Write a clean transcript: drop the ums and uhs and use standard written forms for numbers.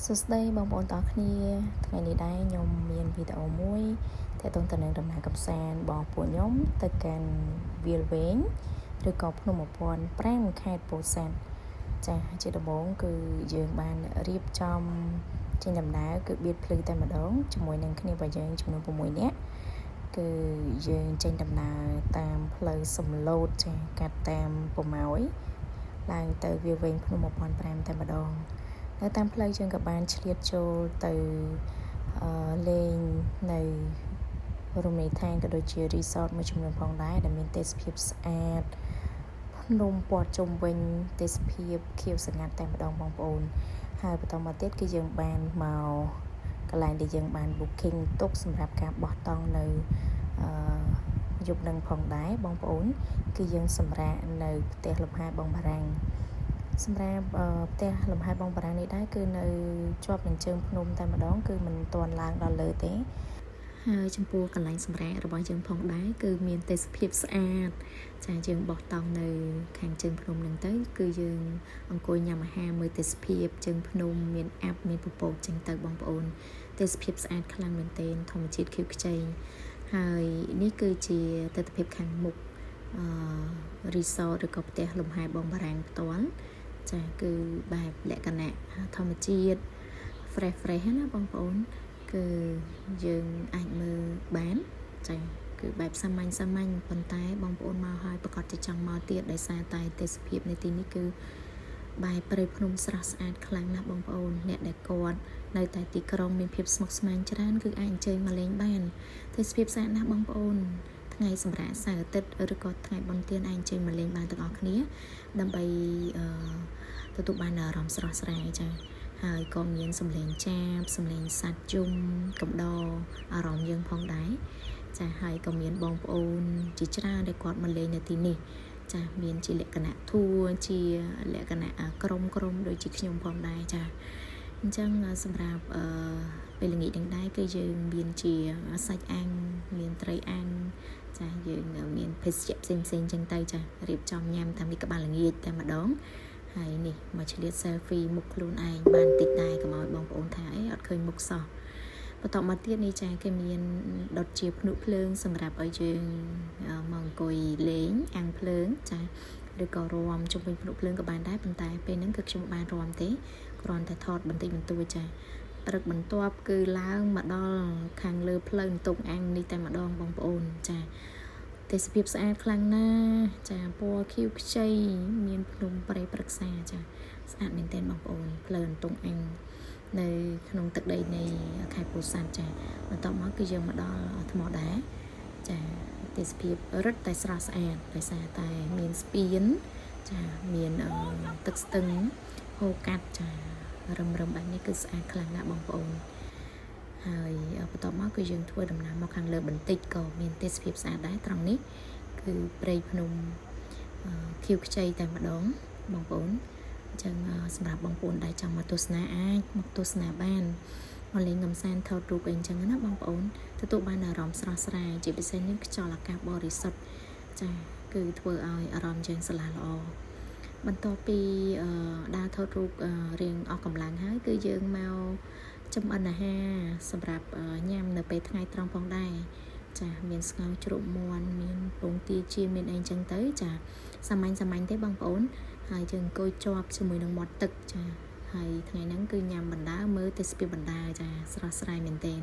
សួស្តីបងប្អូនទាំងអស់គ្នាថ្ងៃនេះដែរខ្ញុំមានវីដេអូមួយទាក់ទងទៅនឹងដំណើរកម្សាន្តបងពួកខ្ញុំទៅកាន់វាលវែងឬក៏ភ្នំ1005ខេត្តពោធិ៍សាត់ចា៎ជាដំបូងគឺយើងបានរៀបចំចេញដំណើរគឺបៀតភ្លឺតែម្ដងជាមួយនឹងគ្នារបស់យើងចំនួន6នាក់គឺយើងចេញដំណើរតាមផ្លូវសំឡូតចា៎កាត់តាមពម៉ោយឡើងទៅវាលវែងភ្នំ1005តែម្ដងនៅតាមផ្លូវយើងក៏បានឆ្លៀតចូលទៅលេងនៅរមណីយដ្ឋានក៏ដូចជា resort មួយចំនួនផងដែរដែលមានទេសភាពស្អាតភ្នំព័ទ្ធជុំវិញទេសភាពខៀវស្រងាត់តែម្ដងបងប្អូនហើយបន្តមកទៀតគឺយើងបានមកកន្លែងដែលយើងបាន booking ទុកសម្រាប់ការបោះតង់នៅយប់នឹងផងដែរបងប្អូនគឺយើងសម្រាកនៅផ្ទះលំហែបងបារាំងសម្រាប់ផ្ទះលំហែបងបារាំងនេះដែរគឺនៅជាប់នឹងជើងភ្នំតែម្ដងគឺមិនទាន់ឡើងដល់លើទេហើយចំពោះកន្លែងសម្រាករបស់យើងផងដែរគឺមានទេសភាពស្អាតចាយើងបោះតង់នៅខាងជើងភ្នំហ្នឹងទៅគឺយើងអង្គុយញ៉ាំអាហារមើលទេសភាពជើងភ្នំមានអាប់មានពពកចឹងទៅបងប្អូនទេសភាពស្អាតខ្លាំងមែនទែនធម្មជាតិខៀវខ្ចីហើយនេះគឺជាទិដ្ឋភាពខាងមុខresort ឬក៏ផ្ទះលំហែបងបារាំងផ្ទាល់ចាគឺបែបលក្ខណៈធម្មជាតិ fresh ណាបងប្អូនគឺយើងអាចមើលបានចាគឺបែបសាមញ្ញប៉ុន្តែបងប្អូនមកហើយប្រកាសជាចង់មកទៀតដោយសារតែទេសភាពនៃទីនេះគឺបែបព្រៃភ្នំស្រស់ស្អាតខ្លាំងណាស់បងប្អូនអ្នកដែលគាត់នៅតែទីក្រុងមានភាពស្មុគស្មាញច្រើនគឺអាចអញ្ជើញមកលេងបានទេសភាពស្អាតណាស់បងប្អូនថ្ងៃសម្រាប់សៅរ៍អាទិត្យឬក៏ថ្ងៃបុណ្យទានអាចអញ្ជើញមកលេងបានទាំងអស់គ្នាដើម្បីទទួលបានអារម្មណ៍ស្រស់ស្រាយចាហើយក៏មានសំឡេងចាបសំឡេងសត្វយំកំដរអារម្មណ៍យើងផងដែរចាហើយក៏មានបងប្អូនជាច្រើនដែលគាត់មកលេងនៅទីនេះចាមានជាលក្ខណៈធួជាលក្ខណៈក្រុមដូចជាខ្ញុំផងដែរចាអញ្ចឹងសម្រាប់ពេលល្ងាចនឹងដែរគឺយើងមានជាសាច់អាំងមានត្រីអាំងចាយើងមានភេសជ្ជៈផ្សេងចឹងទៅចារៀបចំញ៉ាំតាមនេះក្បាលល្ងាចតែម្ដងហើយនេះមកឆ្លៀត selfie មុខខ្លួនឯងបានតិចដែរកុំឲ្យបងប្អូនថាអីអត់ឃើញមុខសោះបន្តមកទៀតនេះចាគេមានដុតជាភ្នក់ភ្លើងសម្រាប់ឲ្យយើងមកអង្គុយលេងអាំងភ្លើងចាឬក៏រាំជុំវិញភ្នក់ភ្លើងក៏បានដែរប៉ុន្តែពេលហ្នឹងគឺខ្ញុំបានរាំទេគ្រាន់តែថតបន្តិចបន្តួចចាព្រឹកបន្ទាប់គឺឡើងមកដល់ខាងលើផ្លូវបន្ទប់អាំងនេះតែម្ដងបងប្អូនចាទេសភាពស្អាតខ្លាំងណាស់ចាពណ៌ខៀវខ្ចីមានភ្នំព្រៃព្រឹក្សាចាស្អាតមែនទែនបងប្អូនផ្លូវបន្ទប់អាំងនៅក្នុងទឹកដីនៃខេត្តពោធិ៍សាត់ចាបន្ទាប់មកគឺយើងមកដល់ថ្មដែរចាទេសភាពរឹតតែស្រស់ស្អាតដោយសារតែមានស្ពានចាមានទឹកស្ទឹងហូរកាត់ចារឹមបែបនេះគឺស្អាតខ្លាំងណាស់បងប្អូនហើយបន្ទាប់មកគឺយើងធ្វើដំណើរមកខាងលើបន្តិចក៏មានទេសភាពស្អាតដែរត្រង់នេះគឺព្រៃភ្នំខៀវខ្ចីតែម្ដងបងប្អូនអញ្ចឹងសម្រាប់បងប្អូនដែលចង់មកទស្សនាអាចមកទស្សនាបានមកលេងកំសាន្តថតរូបអីអញ្ចឹងណាបងប្អូនទទួលបានអារម្មណ៍ស្រស់ស្រាយជាពិសេសនេះខ្យល់អាកាសបរិសុទ្ធចាគឺធ្វើឲ្យអារម្មណ៍យើងស្រឡះល្អបន្ទាប់ពីដើរថតរូបរៀងអស់កម្លាំងហើយគឺយើងមកចំអិនអាហារសម្រាប់ញ៉ាំនៅពេលថ្ងៃត្រង់ផងដែរចាមានស្ងោរជ្រក់មាន់មានពងទាចៀនមានអីចឹងទៅចាសាមញ្ញទេបងប្អូនហើយយើងអង្គុយជាប់ជាមួយនឹងមាត់ទឹកចាហើយថ្ងៃហ្នឹងគឺញ៉ាំបណ្ដើមើលទេសភាពបណ្ដើចាស្រស់ស្រាយមែនទែន